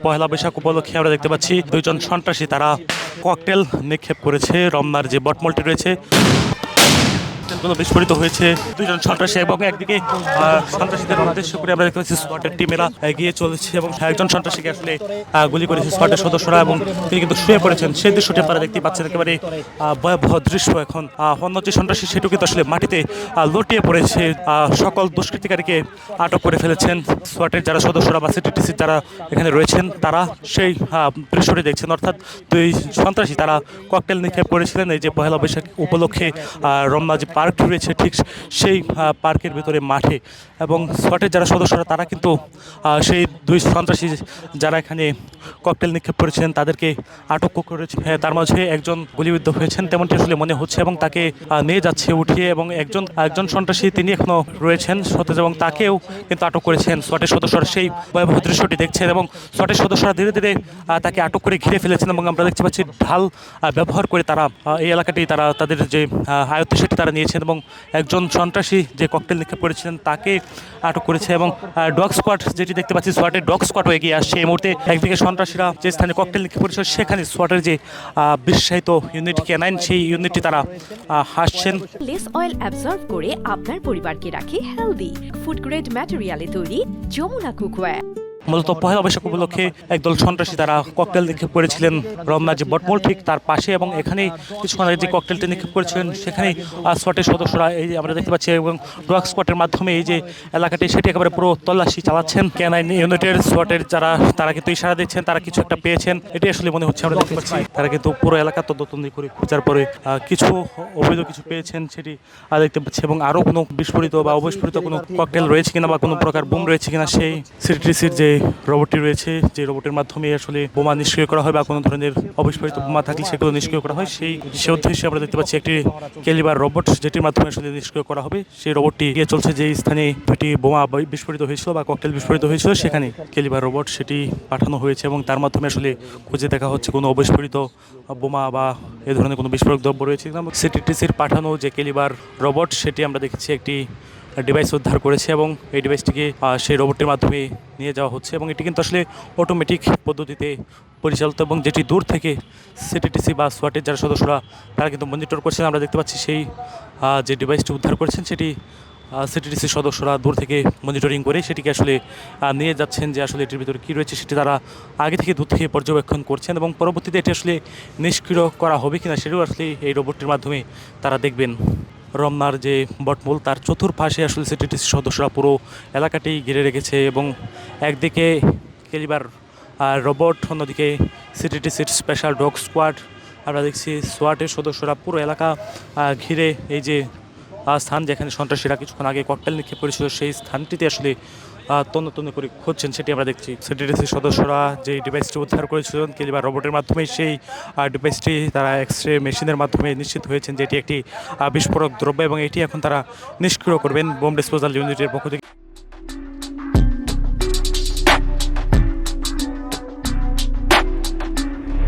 পহেলা বৈশাখ উপলক্ষে আমরা দেখতে পাচ্ছি দুইজন সন্ত্রাসী তারা ককটেল নিক্ষেপ করেছে। রমনার যে বটমলটি রয়েছে গুলো বিস্ফোরিত হয়েছে দুইজন সন্ত্রাসী এবং একদিকে সন্ত্রাসীদের উদ্দেশ্য করে আমরা দেখতে পাচ্ছি স্কোয়াডের টিমেরা এগিয়ে চলেছে এবং একজন সন্ত্রাসীকে আসলে গুলি করেছে স্কোয়াডের সদস্যরা এবং তিনি কিন্তু শুয়ে পড়েছেন। সেই দৃশ্যটি আপনারা দেখতে পাচ্ছেন, একেবারে ভয়াবহ দৃশ্য। এখন অন্য যে সন্ত্রাসী সেটু কিন্তু আসলে মাটিতে লুটিয়ে পড়েছে। সকল দুষ্কৃতিকারীকে আটক করে ফেলেছেন স্কোয়াডের যারা সদস্যরা বা সিটিটিসির যারা এখানে রয়েছেন তারা সেই দৃশ্যটি দেখছেন। অর্থাৎ দুই সন্ত্রাসী তারা ককটেল নিক্ষেপ করেছিলেন এই যে পহেলা বৈশাখ উপলক্ষে রমনা যে পার্ক রয়েছে ঠিক সেই পার্কের ভিতরে মাঠে, এবং স্কোয়াডের যারা সদস্যরা তারা কিন্তু সেই দুই সন্ত্রাসী যারা এখানে ককটেল নিক্ষেপ করেছিলেন তাদেরকে আটক করেছে। তার মাঝে একজন গুলিবিদ্ধ হয়েছেন তেমনটি আসলে মনে হচ্ছে এবং তাকে নিয়ে যাচ্ছে উঠিয়ে, এবং একজন সন্ত্রাসী তিনি এখনো রয়েছেন সতেজ এবং তাকেও কিন্তু আটক করেছেন স্কোয়াডের সদস্যরা। সেই ভয়াবহ দৃশ্যটি দেখছেন এবং স্কোয়াডের সদস্যরা ধীরে ধীরে তাকে আটক করে ঘিরে ফেলেছেন এবং আমরা দেখতে পাচ্ছি ঢাল ব্যবহার করে তারা এই এলাকাটি তারা তাদের যে আয়ত্ত সেটি তারা নিয়েছেন এবং একজন সন্ত্রাসী যে ককটেল নিক্ষেপ করেছিলেন তাকে আটক করেছে। এবং ডগ স্কোয়াড যেটি দেখতে পাচ্ছি স্কোয়াডের ডগ স্কোয়াডও এগিয়ে আসছে এই মুহূর্তে। একদিকে সন্ত্রাসীরা যে স্থানে ককটেল নিক্ষেপ করেছিল সেখানে স্কোয়াডের যে বিশ্বায়িত ইউনিট ক্যানাইন সেই ইউনিটটি তারা হাসছেন। লেস অয়েল অ্যাবজর্ব করে আপনার পরিবারকে রাখে হেলদি ফুড গ্রেড ম্যাটেরিয়ালে তৈরি যমুনা কুকওয়্যার। মূলত পহেলা বৈশাখ উপলক্ষে একদল সন্ত্রাসী তারা ককটেল নিক্ষেপ করেছিলেন রমনা যে বটমল ঠিক তার পাশে, এবং এখানেই কিছুক্ষণ আগে যে ককটেলটি নিক্ষেপ করেছিলেন সেখানেই স্কোয়াডের সদস্যরা এই আমরা দেখতে পাচ্ছি এবং ডগ স্কোয়াডের মাধ্যমে এই যে এলাকাটি সেটি একেবারে পুরো তল্লাশি চালাচ্ছেন। ক্যানাইন ইউনিটের স্কোয়াডের যারা তারা কিন্তু ইশারা দিচ্ছেন তারা কিছু একটা পেয়েছেন, এটি আসলে মনে হচ্ছে আমরা দেখতে পাচ্ছি। তারা কিন্তু পুরো এলাকা তদন্ত করে খোঁজার পরে কিছু অবৈধ কিছু পেয়েছেন সেটি দেখতে পাচ্ছি, এবং আরও কোনো বিস্ফোরিত বা অবিস্ফোরিত কোনো ককটেল রয়েছে কিনা বা কোনো প্রকার বুম রয়েছে কিনা সেই সিটিটিসির যে রোবটটি রয়েছে যে রোবটের মাধ্যমে আসলে বোমা নিষ্ক্রিয় করা হয় বা কোনো ধরনের অবিস্ফোরিত বোমা থাকলে সেগুলো নিষ্ক্রিয় করা হয়। সেই উদ্দেশ্যে আমরা দেখতে পাচ্ছি একটি ক্যালিবার রোবট যেটির মাধ্যমে আসলে নিষ্ক্রিয় করা হবে। সেই রোবটটি গিয়ে চলছে যে স্থানে দুটি বোমা বিস্ফোরিত হয়েছিল বা ককটেল বিস্ফোরিত হয়েছিল সেখানে ক্যালিবার রোবট সেটি পাঠানো হয়েছে এবং তার মাধ্যমে আসলে খুঁজে দেখা হচ্ছে কোনো অবিস্ফোরিত বোমা বা এ ধরনের কোনো বিস্ফোরক দ্রব্য রয়েছে। সিটিটিসির পাঠানো যে ক্যালিবার রোবট সেটি আমরা দেখেছি একটি ডিভাইস উদ্ধার করেছে এবং এই ডিভাইসটিকে সেই রোবটের মাধ্যমে নিয়ে যাওয়া হচ্ছে এবং এটি কিন্তু আসলে অটোমেটিক পদ্ধতিতে পরিচালিত এবং যেটি দূর থেকে সিটিটিসি বা সোয়াটের যারা সদস্যরা তারা কিন্তু মনিটর করছেন। আমরা দেখতে পাচ্ছি সেই যে ডিভাইসটি উদ্ধার করেছেন সেটি সিটিটিসির সদস্যরা দূর থেকে মনিটরিং করে সেটিকে আসলে নিয়ে যাচ্ছেন যে আসলে এটির ভিতরে কী রয়েছে সেটি তারা আগে থেকে দূর থেকে পর্যবেক্ষণ করছেন এবং পরবর্তীতে এটি আসলে নিষ্ক্রিয় করা হবে কিনা সেটিও আসলে এই রোবটটির মাধ্যমে তারা দেখবেন। রমনার যে বটমূল তার চতুর্পাশে আসলে সিটিটিসি সদস্যরা পুরো এলাকাটি ঘিরে রেখেছে এবং একদিকে ক্যালিবার রোবট, অন্যদিকে সিটিটিসির স্পেশাল ডগ স্কোয়াড আমরা দেখছি সোয়াটের সদস্যরা পুরো এলাকা ঘিরে এই যে স্থান যেখানে সন্ত্রাসীরা কিছুক্ষণ আগে ককটেল নিক্ষেপ করেছিল সেই স্থানটিতে আসলে তন্ন করে খুঁজছেন সেটি আমরা দেখছি। সিটিটিসির সদস্যরা যে ডিভাইসটি উদ্ধার করেছিলেন ক্যালিবার রোবটের মাধ্যমে সেই ডিভাইসটি তারা এক্সরে মেশিনের মাধ্যমে নিশ্চিত হয়েছেন যে এটি একটি বিস্ফোরক দ্রব্য এবং এটি এখন তারা নিষ্ক্রিয় করবেন বোম ডিসপোজাল ইউনিটের পক্ষ থেকে।